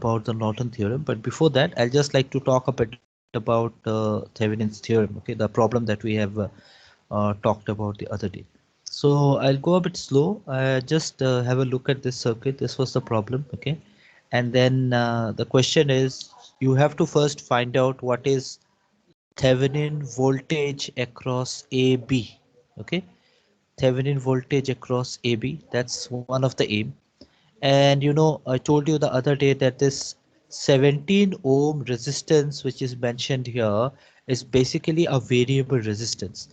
about the Norton theorem, but before that, I'll just like to talk a bit about Thevenin's theorem. Okay, the problem that we have talked about the other day. So I'll go a bit slow. Just have a look at this circuit. This was the problem. Okay, and then the question is, you have to first find out what is Thevenin voltage across AB. Okay, Thevenin voltage across AB. That's one of the aim. And you know, I told you the other day that this 17 ohm resistance, which is mentioned here, is basically a variable resistance.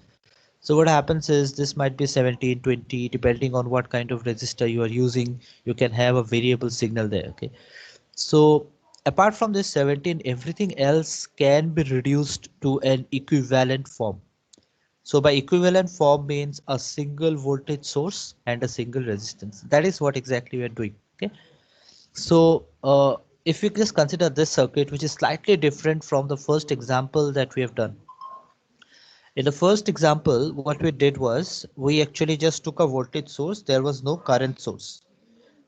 So what happens is this might be 17, 20, depending on what kind of resistor you are using, you can have a variable signal there. Okay. So apart from this 17, everything else can be reduced to an equivalent form. So by equivalent form means a single voltage source and a single resistance. That is what exactly we are doing. Okay. So if you just consider this circuit, which is slightly different from the first example that we have done. In the first example, what we did was we actually just took a voltage source. There was no current source.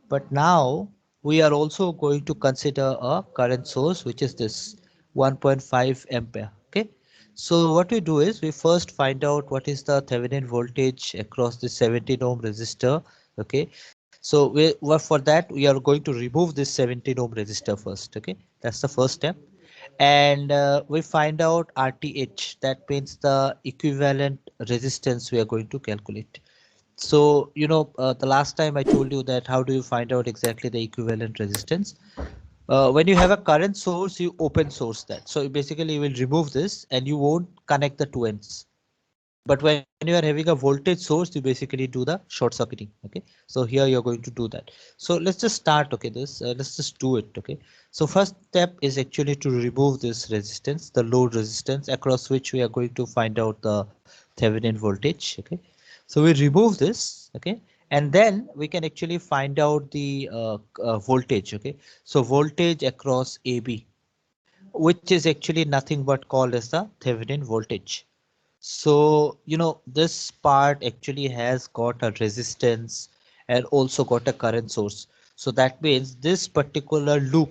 But now we are also going to consider a current source, which is this 1.5 ampere. Okay. So what we do is we first find out what is the Thevenin voltage across the 17 ohm resistor. Okay. So for that we are going to remove this 17 ohm resistor first. Okay. That's the first step. And we find out RTH. That means the equivalent resistance we are going to calculate. So, you know, the last time I told you that how do you find out exactly the equivalent resistance? When you have a current source, you open source that. So basically you will remove this and you won't connect the two ends. But when you are having a voltage source, you basically do the short circuiting. Okay. So here you're going to do that. So let's just start. Okay. Let's just do it. Okay. So first step is actually to remove this resistance, the load resistance across which we are going to find out the Thevenin voltage. Okay. So we remove this. Okay. And then we can actually find out the voltage. Okay. So voltage across AB, which is actually nothing but called as the Thevenin voltage. So, you know, this part actually has got a resistance and also got a current source. So that means this particular loop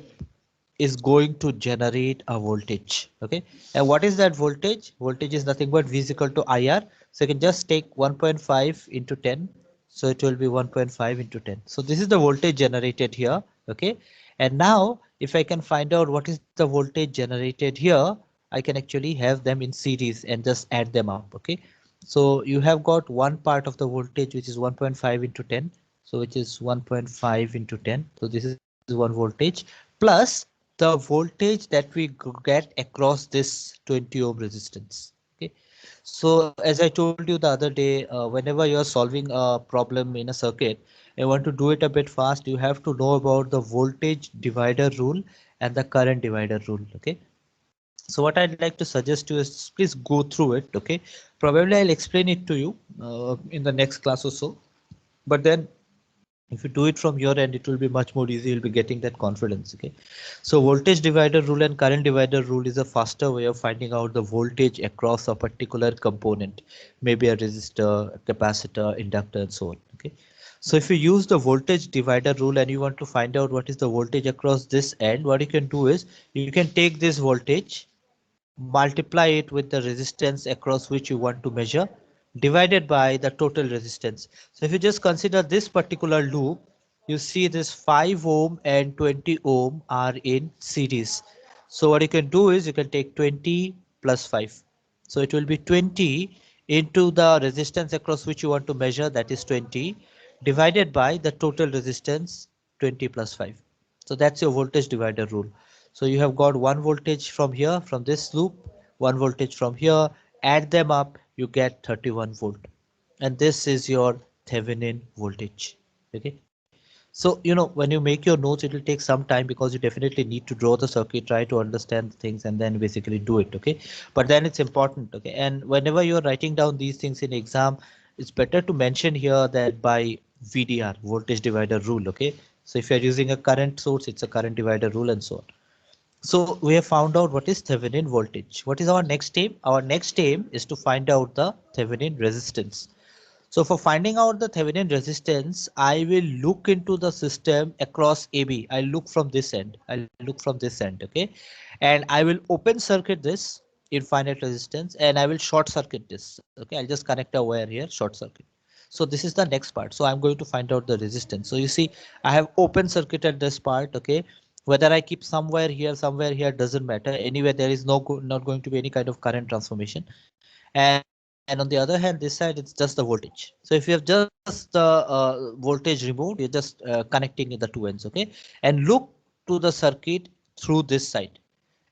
is going to generate a voltage. Okay. And what is that voltage? Voltage is nothing but V is equal to IR. So you can just take 1.5 into 10. So it will be 1.5 into 10. So this is the voltage generated here. Okay. And now if I can find out what is the voltage generated here, I can actually have them in series and just add them up. Okay. So you have got one part of the voltage, which is 1.5 into 10. So which is 1.5 into 10. So this is one voltage plus the voltage that we get across this 20 ohm resistance. Okay. So as I told you the other day, whenever you are solving a problem in a circuit, you want to do it a bit fast, you have to know about the voltage divider rule and the current divider rule. Okay. So what I'd like to suggest you is please go through it. Okay. Probably I'll explain it to you in the next class or so. But then if you do it from your end, it will be much more easy. You'll be getting that confidence. Okay. So voltage divider rule and current divider rule is a faster way of finding out the voltage across a particular component, maybe a resistor, a capacitor, inductor, and so on. Okay. So if you use the voltage divider rule and you want to find out what is the voltage across this end, what you can do is you can take this voltage, multiply it with the resistance across which you want to measure, divided by the total resistance. So if you just consider this particular loop, you see this 5 ohm and 20 ohm are in series. So what you can do is you can take 20 plus 5. So it will be 20 into the resistance across which you want to measure, that is 20, divided by the total resistance 20 plus 5. So that's your voltage divider rule. So you have got one voltage from here, from this loop, one voltage from here, add them up, you get 31 volt. And this is your Thevenin voltage. Okay. So, you know, when you make your notes, it will take some time because you definitely need to draw the circuit, try to understand things and then basically do it. Okay. But then it's important. Okay. And whenever you're writing down these things in exam, it's better to mention here that by VDR, voltage divider rule. Okay. So if you're using a current source, it's a current divider rule and so on. So we have found out what is Thevenin voltage. What is our next aim? Our next aim is to find out the Thevenin resistance. So for finding out the Thevenin resistance, I will look into the system across AB. I'll look from this end. I'll look from this end, okay? And I will open circuit this infinite resistance and I will short circuit this. Okay, I'll just connect a wire here, short circuit. So this is the next part. So I'm going to find out the resistance. So you see, I have open circuited this part, okay? Whether I keep somewhere here doesn't matter. Anyway, there is not going to be any kind of current transformation. And on the other hand, this side it's just the voltage. So if you have just the voltage removed, you're just connecting the two ends, okay? And look to the circuit through this side,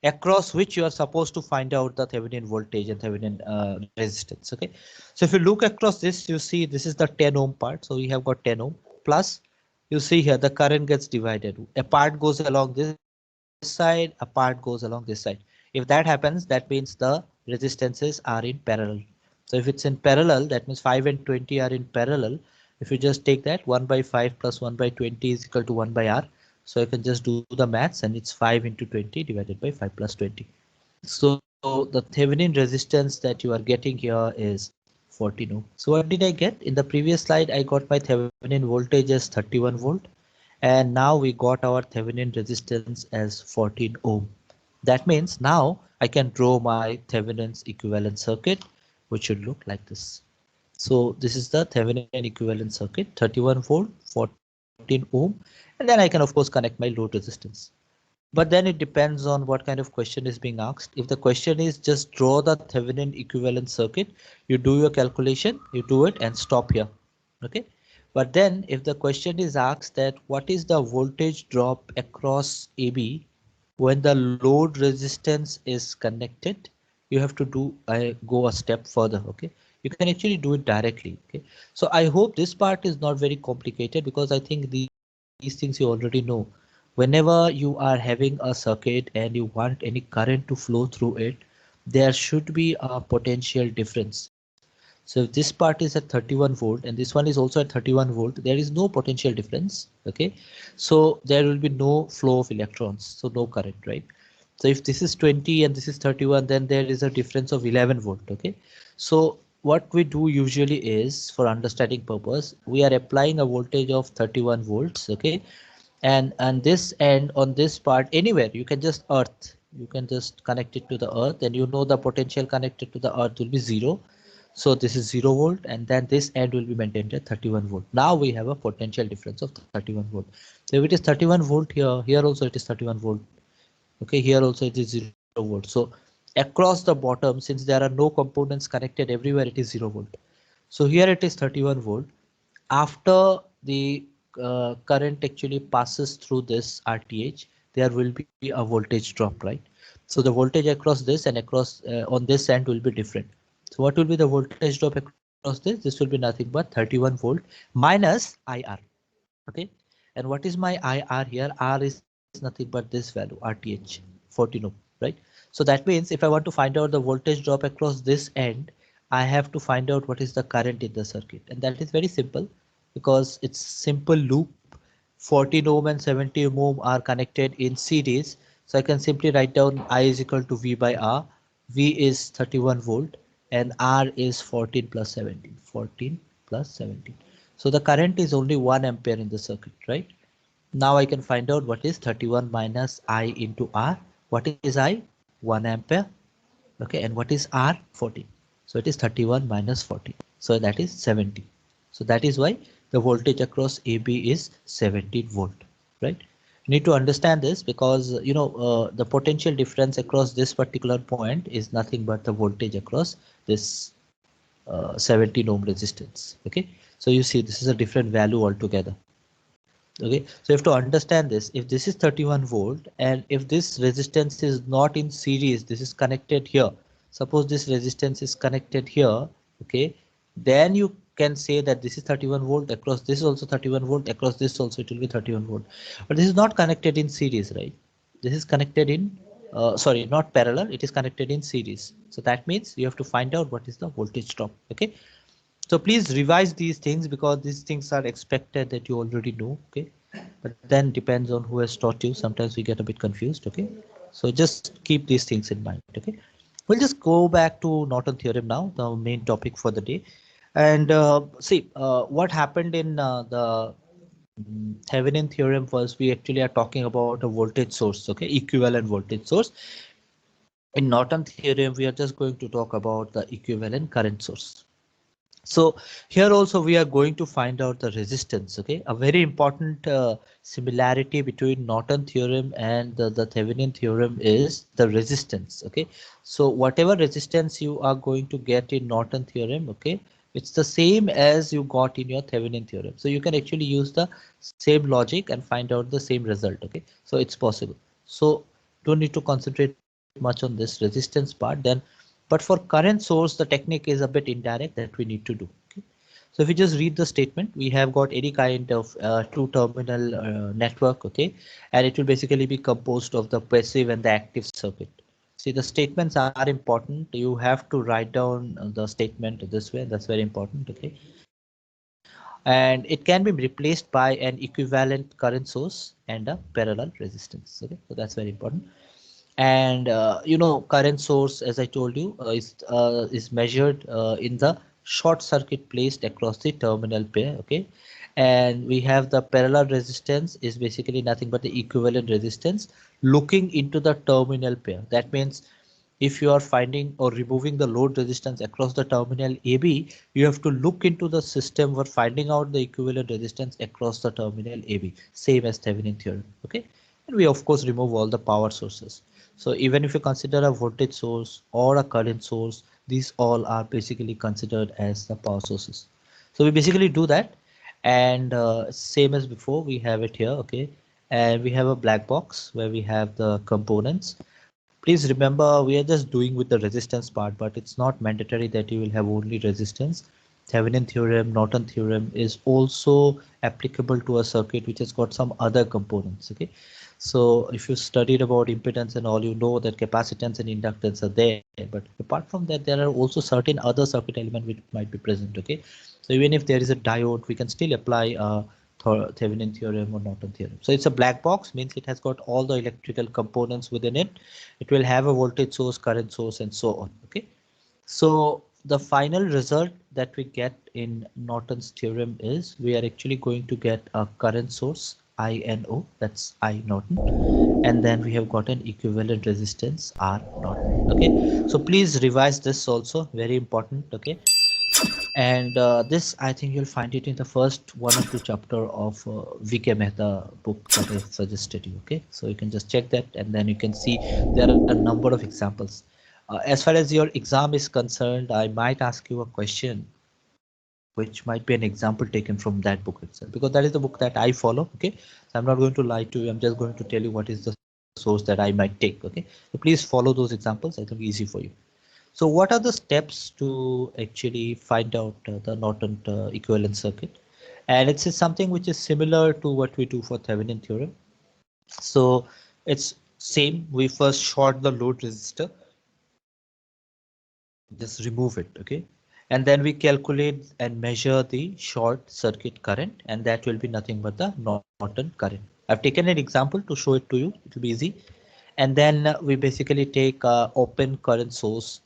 across which you are supposed to find out the Thevenin voltage and Thevenin resistance, okay? So if you look across this, you see this is the 10 ohm part. So we have got 10 ohm plus, you see here the current gets divided. A part goes along this side, a part goes along this side. If that happens, that means the resistances are in parallel. So if it's in parallel, that means 5 and 20 are in parallel. If you just take that 1 by 5 plus 1 by 20 is equal to 1 by R. So you can just do the maths and it's 5 into 20 divided by 5 plus 20. So the Thevenin resistance that you are getting here is 14 ohm. So what did I get? In the previous slide, I got my Thevenin voltage as 31 volt. And now we got our Thevenin resistance as 14 ohm. That means now I can draw my Thevenin's equivalent circuit, which should look like this. So this is the Thevenin equivalent circuit, 31 volt, 14 ohm, and then I can of course connect my load resistance. But then it depends on what kind of question is being asked. If the question is just draw the Thevenin equivalent circuit, you do your calculation, you do it and stop here. Okay. But then if the question is asked that what is the voltage drop across AB when the load resistance is connected, you have to go a step further. Okay. You can actually do it directly. Okay. So I hope this part is not very complicated because I think these things you already know. Whenever you are having a circuit and you want any current to flow through it, there should be a potential difference. So if this part is at 31 volt and this one is also at 31 volt, there is no potential difference. Okay, so there will be no flow of electrons, so no current, right? So if this is 20 and this is 31, then there is a difference of 11 volt. Okay, so what we do usually is, for understanding purpose, we are applying a voltage of 31 volts. Okay, and this end on this part anywhere you can just you can just connect it to the earth and you know the potential connected to the earth will be 0. So this is 0 volt and then this end will be maintained at 31 volt. Now we have a potential difference of 31 volt. So if it is 31 volt here also it is 31 volt. Okay, here also it is 0 volt. So across the bottom, since there are no components connected everywhere, it is 0 volt. So here it is 31 volt. After the current actually passes through this RTH, there will be a voltage drop, right? So the voltage across this and across on this end will be different. So what will be the voltage drop across this? This will be nothing but 31 volt minus IR. Okay. And what is my IR here? R is nothing but this value, RTH, 14 ohm, right? So that means if I want to find out the voltage drop across this end, I have to find out what is the current in the circuit. And that is very simple because it's simple loop. 14 ohm and 70 ohm are connected in series. So I can simply write down I is equal to V by R. V is 31 volt and R is 14 plus 17. 14 plus 17. So the current is only 1 ampere in the circuit, right? Now I can find out what is 31 minus I into R. What is I? 1 ampere. Okay, and what is R? 14. So it is 31 minus 40. So that is 70. So that is why the voltage across AB is 17 volt, right? You need to understand this because the potential difference across this particular point is nothing but the voltage across this 17 ohm resistance. Okay, so you see this is a different value altogether. Okay, so you have to understand this. If this is 31 volt and if this resistance is not in series, this is connected here. Suppose this resistance is connected here. Okay, then you can say that this is 31 volt across this is also 31 volt across this also it will be 31 volt. But this is not connected in series, right? This is connected in sorry, not parallel. It is connected in series. So that means you have to find out what is the voltage drop. Okay. So please revise these things because these things are expected that you already know. Okay, but then depends on who has taught you. Sometimes we get a bit confused. Okay, so just keep these things in mind. Okay, we'll just go back to Norton theorem now, the main topic for the day. And see, what happened in the Thevenin theorem was we actually are talking about a voltage source, okay, equivalent voltage source. In Norton theorem, we are just going to talk about the equivalent current source. So here also we are going to find out the resistance, okay, a very important similarity between Norton theorem and the Thevenin theorem is the resistance, okay. So whatever resistance you are going to get in Norton theorem, okay, it's the same as you got in your Thevenin theorem. So you can actually use the same logic and find out the same result, okay. So it's possible. So don't need to concentrate much on this resistance part then. But for current source, the technique is a bit indirect that we need to do. Okay? So if you just read the statement, we have got any kind of two terminal network, okay, and it will basically be composed of the passive and the active circuit. See, the statements are important. You have to write down the statement this way. That's very important, okay. And it can be replaced by an equivalent current source and a parallel resistance. Okay, so that's very important. And current source, as I told you, is measured in the short circuit placed across the terminal pair, okay. And we have the parallel resistance is basically nothing but the equivalent resistance looking into the terminal pair. That means if you are finding or removing the load resistance across the terminal AB, you have to look into the system for finding out the equivalent resistance across the terminal AB, same as Thevenin theorem, okay. And we of course remove all the power sources. So even if you consider a voltage source or a current source, these all are basically considered as the power sources. So we basically do that, and same as before, we have it here, okay. And we have a black box where we have the components. Please remember, we are just doing with the resistance part, but it's not mandatory that you will have only resistance. Thevenin theorem, Norton theorem is also applicable to a circuit which has got some other components. Okay, so if you studied about impedance and all, you know that capacitance and inductance are there. But apart from that, there are also certain other circuit elements which might be present. Okay, so even if there is a diode, we can still apply Thevenin theorem or Norton theorem. So it's a black box, means it has got all the electrical components within it. It will have a voltage source, current source, and so on. Okay. So the final result that we get in Norton's theorem is we are actually going to get a current source INO, that's I Norton, and then we have got an equivalent resistance R Norton. Okay, so please revise this also, very important. Okay, and this I think you'll find it in the first one or two chapter of VK Mehta book that I suggested you. Okay, so you can just check that, and then you can see there are a number of examples. As far as your exam is concerned, I might ask you a question which might be an example taken from that book itself, because that is the book that I follow. Okay, so I'm not going to lie to you. I'm just going to tell you what is the source that I might take. Okay, so please follow those examples. I think easy for you. So what are the steps to actually find out the Norton equivalent circuit? And it's something which is similar to what we do for Thevenin theorem. So it's same. We first short the load resistor, just remove it, okay? And then we calculate and measure the short circuit current, and that will be nothing but the Norton current. I've taken an example to show it to you. It will be easy. And then we basically take open current source.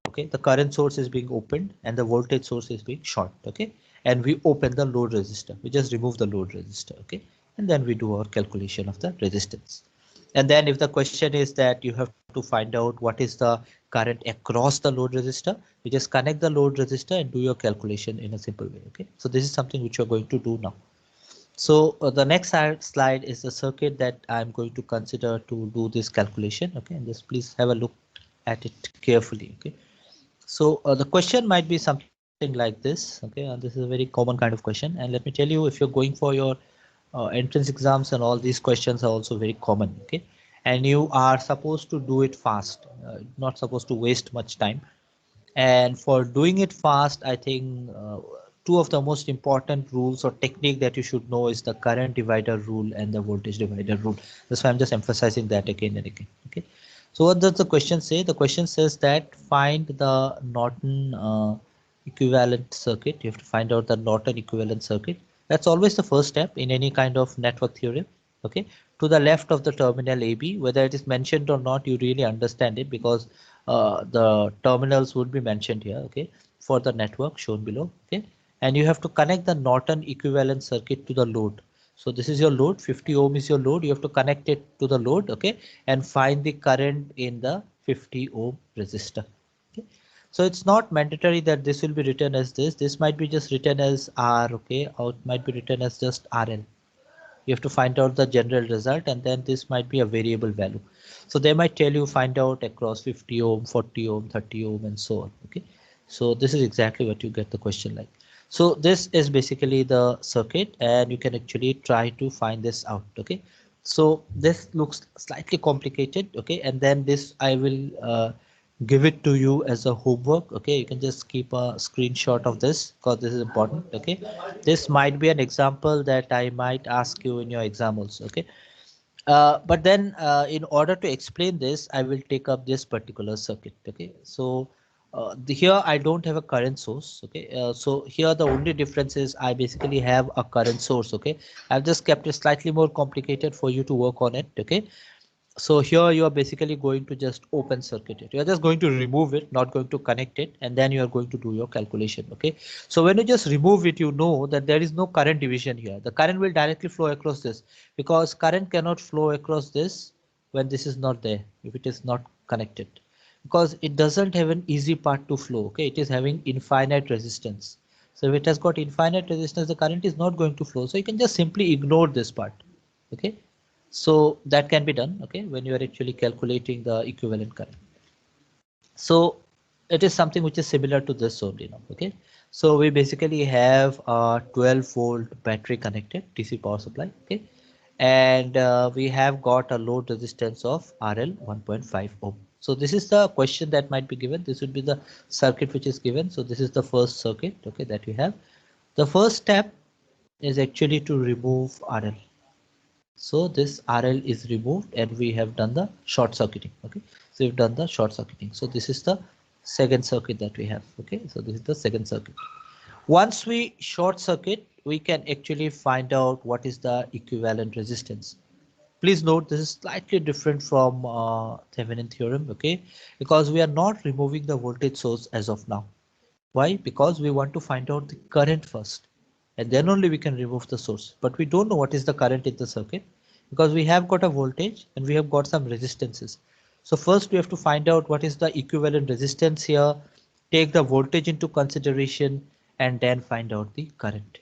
Okay, the current source is being opened and the voltage source is being short. Okay, and we open the load resistor. We just remove the load resistor. Okay, and then we do our calculation of the resistance. And then if the question is that you have to find out what is the current across the load resistor, you just connect the load resistor and do your calculation in a simple way. Okay, so this is something which you're going to do now. So the next slide is the circuit that I'm going to consider to do this calculation. Okay, and just please have a look at it carefully. Okay, so the question might be something like this. Okay, and this is a very common kind of question. And let me tell you, if you're going for your entrance exams and all, these questions are also very common. Okay, and you are supposed to do it fast, not supposed to waste much time. And for doing it fast, I think two of the most important rules or technique that you should know is the current divider rule and the voltage divider rule. That's why I'm just emphasizing that again and again. Okay. So what does the question say? The question says that find the Norton equivalent circuit. You have to find out the Norton equivalent circuit. That's always the first step in any kind of network theorem. Okay, to the left of the terminal AB, whether it is mentioned or not, you really understand it because the terminals would be mentioned here. Okay, for the network shown below. Okay, and you have to connect the Norton equivalent circuit to the load. So this is your load, 50 ohm is your load. You have to connect it to the load, okay, and find the current in the 50 ohm resistor. Okay. So it's not mandatory that this will be written as this. This might be just written as R, okay, or it might be written as just RL. You have to find out the general result, and then this might be a variable value. So they might tell you find out across 50 ohm, 40 ohm, 30 ohm, and so on. Okay, so this is exactly what you get the question like. So this is basically the circuit, and you can actually try to find this out. Okay, so this looks slightly complicated. Okay, and then this I will give it to you as a homework. Okay, you can just keep a screenshot of this because this is important. Okay, this might be an example that I might ask you in your exam also. Okay, but then in order to explain this, I will take up this particular circuit. Okay, so here I don't have a current source. Okay, so here the only difference is I basically have a current source. Okay, I've just kept it slightly more complicated for you to work on it. Okay, so here you are basically going to just open circuit it. You are just going to remove it, not going to connect it, and then you are going to do your calculation. Okay. So when you just remove it, you know that there is no current division here. The current will directly flow across this because current cannot flow across this when this is not there, if it is not connected, because it doesn't have an easy part to flow. Okay. It is having infinite resistance. So if it has got infinite resistance, the current is not going to flow. So you can just simply ignore this part. Okay. So that can be done, okay, when you are actually calculating the equivalent current. So it is something which is similar to this only now, okay. So we basically have a 12-volt battery connected DC power supply, okay, and we have got a load resistance of RL 1.5 ohm. So this is the question that might be given. This would be the circuit which is given. So this is the first circuit, okay, that we have. The first step is actually to remove RL. So this RL is removed and we have done the short circuiting. Okay, so we've done the short circuiting. So this is the second circuit that we have. Okay, so this is the second circuit. Once we short circuit, we can actually find out what is the equivalent resistance. Please note this is slightly different from Thevenin theorem. Okay, because we are not removing the voltage source as of now. Why? Because we want to find out the current first, and then only we can remove the source. But we don't know what is the current in the circuit because we have got a voltage and we have got some resistances. So first we have to find out what is the equivalent resistance here, take the voltage into consideration, and then find out the current.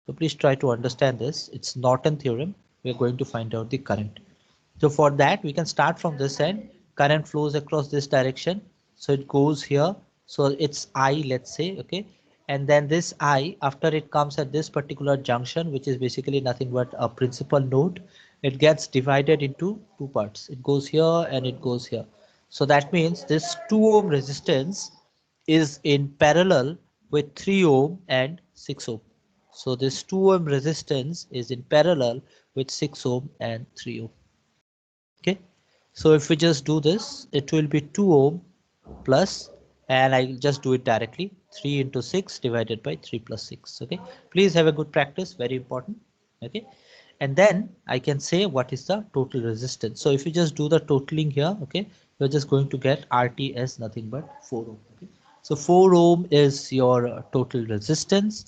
So please try to understand this. It's Norton theorem. We are going to find out the current. So for that, we can start from this end. Current flows across this direction. So it goes here. So it's I, let's say, okay. And then this I, after it comes at this particular junction, which is basically nothing but a principal node, it gets divided into two parts. It goes here and it goes here. So that means this 2 ohm resistance is in parallel with 3 ohm and 6 ohm. So this 2 ohm resistance is in parallel with 6 ohm and 3 ohm. Okay, so if we just do this, it will be 2 ohm plus, and I'll just do it directly, 3 into 6 divided by 3 plus 6. Okay, please have a good practice, very important. Okay, and then I can say what is the total resistance. So if you just do the totaling here, okay, you're just going to get RT as nothing but 4 ohm. Okay, so 4 ohm is your total resistance,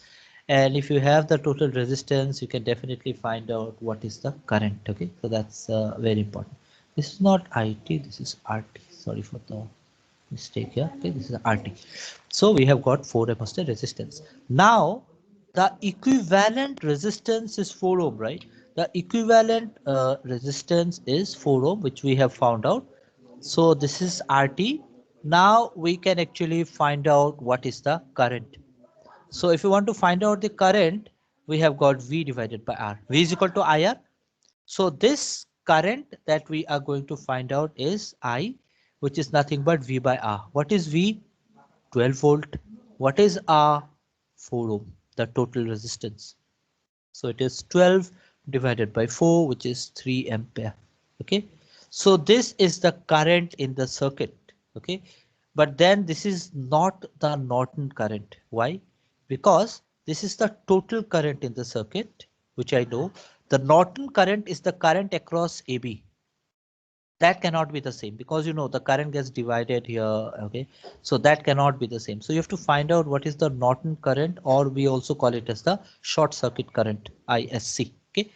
and if you have the total resistance, you can definitely find out what is the current. Okay, so that's very important. This is not IT, this is RT. Sorry for the mistake here. Okay, this is RT. So we have got 4 ohm as the resistance. Now the equivalent resistance is 4 ohm, right? The equivalent resistance is 4 ohm, which we have found out. So this is RT. Now we can actually find out what is the current. So if you want to find out the current, we have got V divided by R. V is equal to IR. So this current that we are going to find out is I, which is nothing but V by R. What is V? 12 volt. What is R? 4 ohm, the total resistance. So it is 12 divided by 4, which is 3 ampere. Okay. So this is the current in the circuit. Okay. But then this is not the Norton current. Why? Because this is the total current in the circuit, which I know. The Norton current is the current across AB. That cannot be the same because the current gets divided here. Okay, so that cannot be the same. So you have to find out what is the Norton current, or we also call it as the short circuit current, ISC. Okay,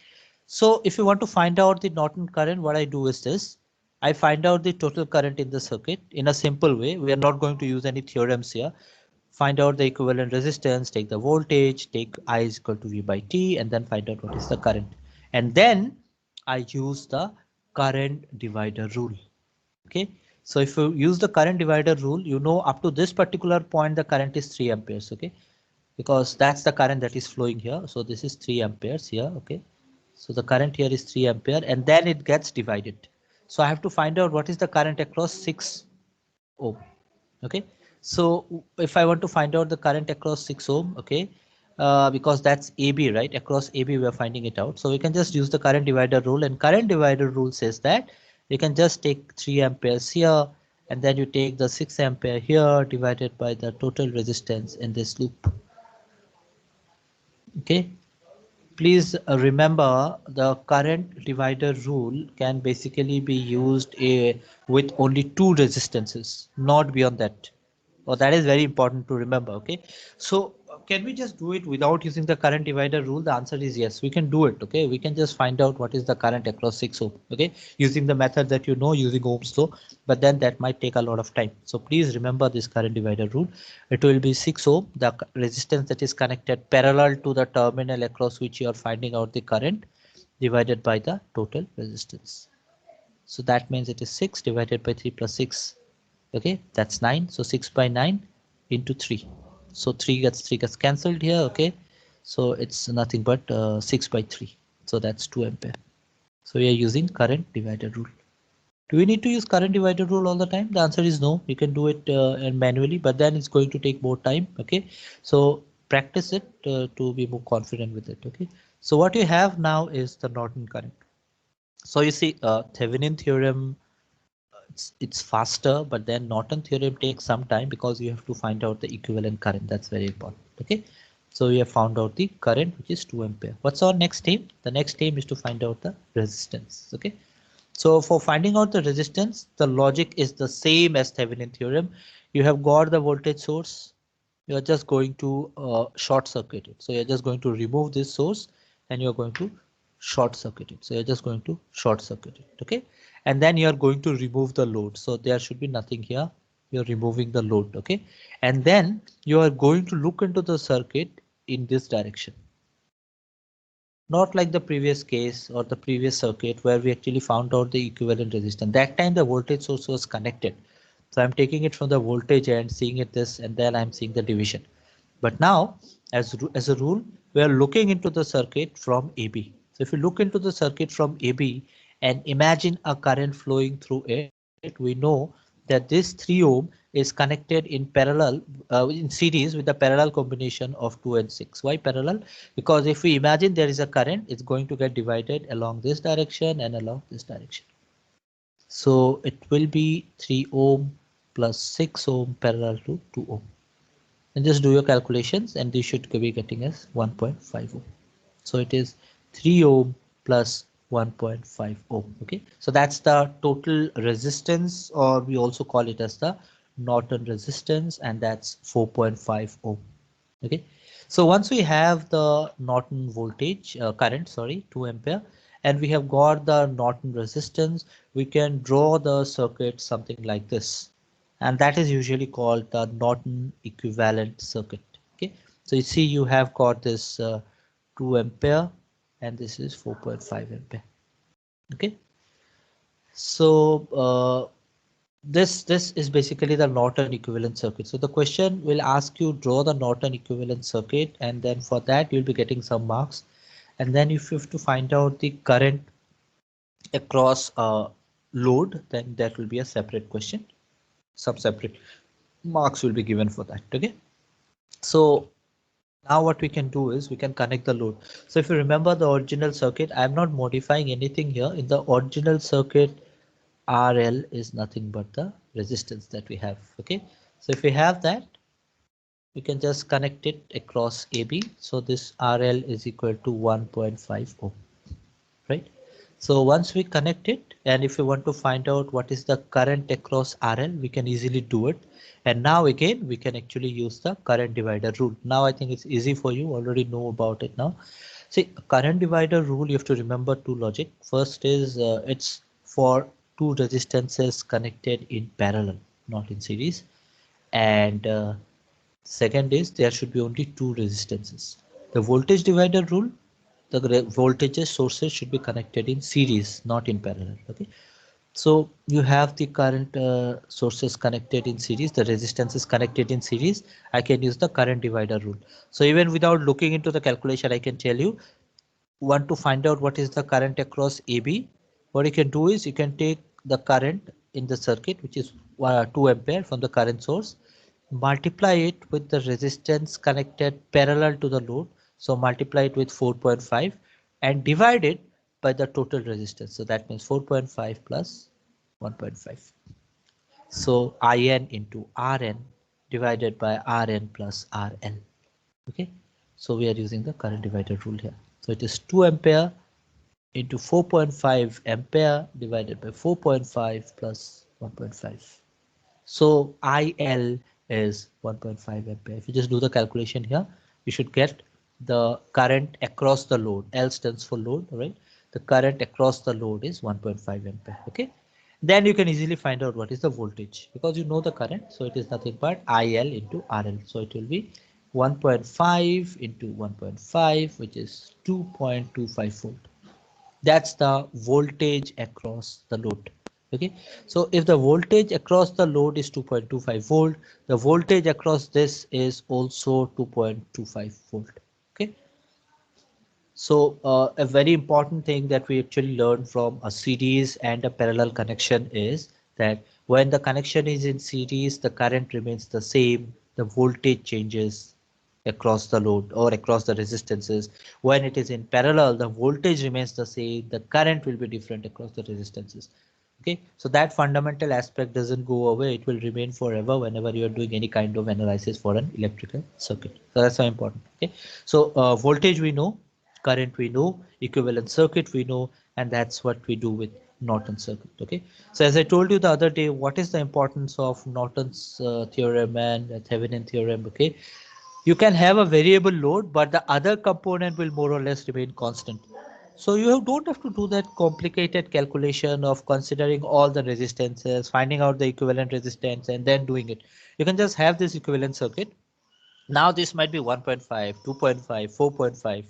so if you want to find out the Norton current, what I do is this. I find out the total current in the circuit in a simple way. We are not going to use any theorems here. Find out the equivalent resistance, take the voltage, take I is equal to V by T, and then find out what is the current. And then I use the current divider rule. Okay, so if you use the current divider rule, up to this particular point the current is 3 amperes. Okay, because that's the current that is flowing here. So this is 3 amperes here. Okay, so the current here is 3 ampere, and then it gets divided. So I have to find out what is the current across 6 ohm. Okay, so if I want to find out the current across 6 ohm, okay, because that's AB, right? Across AB we are finding it out. So we can just use the current divider rule, and current divider rule says that you can just take 3 amperes here, and then you take the 6 ampere here divided by the total resistance in this loop. Okay, please remember the current divider rule can basically be used with only two resistances, not beyond that. Oh, that is very important to remember. Okay, so can we just do it without using the current divider rule? The answer is yes, we can do it. Okay, we can just find out what is the current across 6 ohm. Okay, using the method that using Ohm's law, but then that might take a lot of time. So please remember this current divider rule. It will be 6 ohm, the resistance that is connected parallel to the terminal across which you are finding out the current, divided by the total resistance. So that means it is 6 divided by 3 plus 6. Okay, that's 9. So 6 by 9 into 3. So 3 gets cancelled here. Okay, so it's nothing but 6 by 3. So that's 2 ampere. So we are using current divider rule. Do we need to use current divider rule all the time? The answer is no. You can do it manually, but then it's going to take more time. Okay, so practice it to be more confident with it. Okay, so what you have now is the Norton current. So you see, Thevenin theorem, it's faster, but then Norton theorem takes some time because you have to find out the equivalent current. That's very important. Okay, so we have found out the current, which is 2 ampere. What's our next aim? The next aim is to find out the resistance. Okay, so for finding out the resistance, the logic is the same as Thevenin theorem. You have got the voltage source. You are just going to short circuit it. So you're just going to remove this source, and you're going to short circuit it. So you're just going to short circuit it. Okay, and then you're going to remove the load. So there should be nothing here. You're removing the load. Okay, and then you are going to look into the circuit in this direction. Not like the previous case or the previous circuit where we actually found out the equivalent resistance. That time the voltage source was connected. So I'm taking it from the voltage and seeing it this, and then I'm seeing the division. But now, as a rule, we are looking into the circuit from AB. So if you look into the circuit from AB and imagine a current flowing through it, we know that this 3 ohm is connected in parallel, in series with the parallel combination of 2 and 6. Why parallel? Because if we imagine there is a current, it's going to get divided along this direction and along this direction. So it will be 3 ohm plus 6 ohm parallel to 2 ohm. And just do your calculations, and you should be getting as 1.5 ohm. So it is 3 ohm plus 1.5 ohm. Okay, so that's the total resistance, or we also call it as the Norton resistance, and that's 4.5 ohm. Okay, so once we have the Norton voltage current, sorry, 2 ampere, and we have got the Norton resistance, we can draw the circuit something like this, and that is usually called the Norton equivalent circuit. Okay, so you see you have got this 2 ampere, and this is 4.5 ampere. Okay, so this is basically the Norton equivalent circuit. So the question will ask you draw the Norton equivalent circuit, and then for that you'll be getting some marks, and then if you have to find out the current across a load, then that will be a separate question. Some separate marks will be given for that. Okay, so now what we can do is we can connect the load. So if you remember the original circuit, I'm not modifying anything here. In the original circuit, RL is nothing but the resistance that we have. Okay, so if we have that, we can just connect it across AB. So this RL is equal to 1.5 ohm, right? So once we connect it, and if you want to find out what is the current across RL, we can easily do it. And now again, we can actually use the current divider rule. Now I think it's easy for you, already know about it now. See, current divider rule, you have to remember two logic. First is it's for two resistances connected in parallel, not in series. And second is there should be only two resistances. The voltage divider rule, the voltage sources should be connected in series, not in parallel. Okay. So you have the current sources connected in series, the resistance is connected in series. I can use the current divider rule. So even without looking into the calculation, I can tell you, want to find out what is the current across AB. What you can do is you can take the current in the circuit, which is 2 ampere from the current source, multiply it with the resistance connected parallel to the load. So multiply it with 4.5 and divide it by the total resistance. So that means 4.5 plus 1.5. So IN into RN divided by RN plus RL. Okay. So we are using the current divider rule here. So it is 2 ampere into 4.5 ampere divided by 4.5 plus 1.5. So IL is 1.5 ampere. If you just do the calculation here, you should get the current across the load. L stands for load, right? The current across the load is 1.5 ampere. Okay. Then you can easily find out what is the voltage because you know the current. So it is nothing but IL into RL. So it will be 1.5 into 1.5, which is 2.25 volt. That's the voltage across the load. Okay, so if the voltage across the load is 2.25 volt, the voltage across this is also 2.25 volt. Okay, so a very important thing that we actually learned from a series and a parallel connection is that when the connection is in series, the current remains the same, the voltage changes across the load or across the resistances. When it is in parallel, the voltage remains the same, the current will be different across the resistances. Okay, so that fundamental aspect doesn't go away, it will remain forever whenever you are doing any kind of analysis for an electrical circuit. So that's very important. Okay, so voltage we know, current we know, equivalent circuit we know, and that's what we do with Norton circuit. Okay, so as I told you the other day, what is the importance of Norton's theorem and Thevenin theorem? Okay, you can have a variable load, but the other component will more or less remain constant. So you don't have to do that complicated calculation of considering all the resistances, finding out the equivalent resistance and then doing it. You can just have this equivalent circuit. Now this might be 1.5, 2.5, 4.5,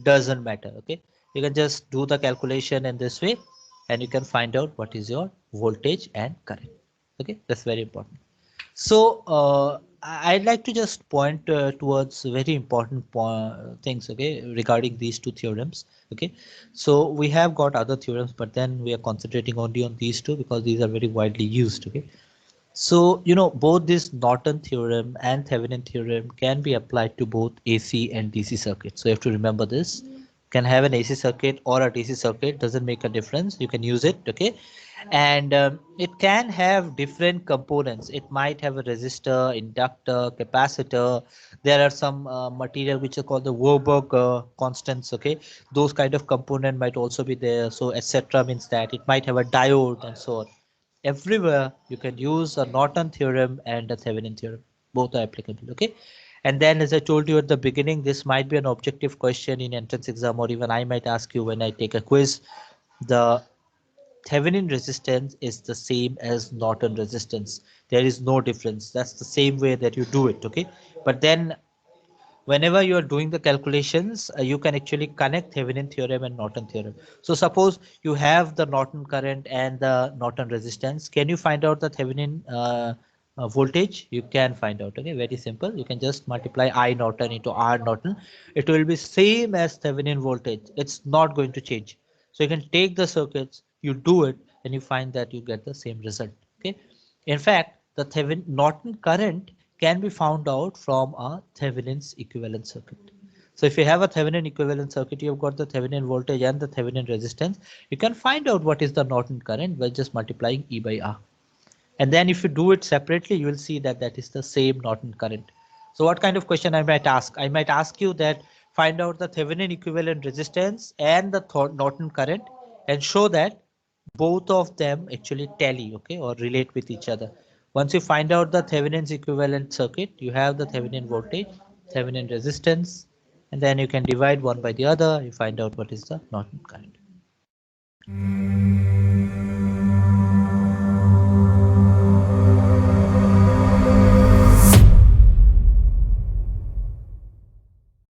doesn't matter. Okay, you can just do the calculation in this way and you can find out what is your voltage and current. Okay, that's very important. So I'd like to just point towards very important things, okay, regarding these two theorems. Okay, so we have got other theorems, but then we are concentrating only on these two because these are very widely used. Okay, so you know both this Norton theorem and Thevenin theorem can be applied to both AC and DC circuits. So you have to remember this. Can have an AC circuit or a DC circuit, doesn't make a difference. You can use it, okay? And it can have different components. It might have a resistor, inductor, capacitor. There are some material which are called the Warburg constants, okay? Those kind of component might also be there. So etc. means that it might have a diode and so on. Everywhere you can use a Norton theorem and a Thevenin theorem. Both are applicable, okay? And then as I told you at the beginning, this might be an objective question in entrance exam, or even I might ask you when I take a quiz. The Thevenin resistance is the same as Norton resistance. There is no difference. That's the same way that you do it, okay? But then whenever you are doing the calculations, you can actually connect Thevenin theorem and Norton theorem. So suppose you have the Norton current and the Norton resistance. Can you find out the Thevenin voltage? You can find out. Okay, very simple. You can just multiply I Norton into R Norton. It will be same as Thevenin voltage. It's not going to change. So you can take the circuits, you do it, and you find that you get the same result. Okay. In fact, the Thevenin Norton current can be found out from a Thevenin's equivalent circuit. So if you have a Thevenin equivalent circuit, you've got the Thevenin voltage and the Thevenin resistance. You can find out what is the Norton current by just multiplying E by R. And then if you do it separately, you will see that that is the same Norton current. So what kind of question I might ask? I might ask you that find out the Thevenin equivalent resistance and the Norton current and show that both of them actually tally, okay, or relate with each other. Once you find out the Thevenin's equivalent circuit, you have the Thevenin voltage, Thevenin resistance, and then you can divide one by the other. You find out what is the Norton current.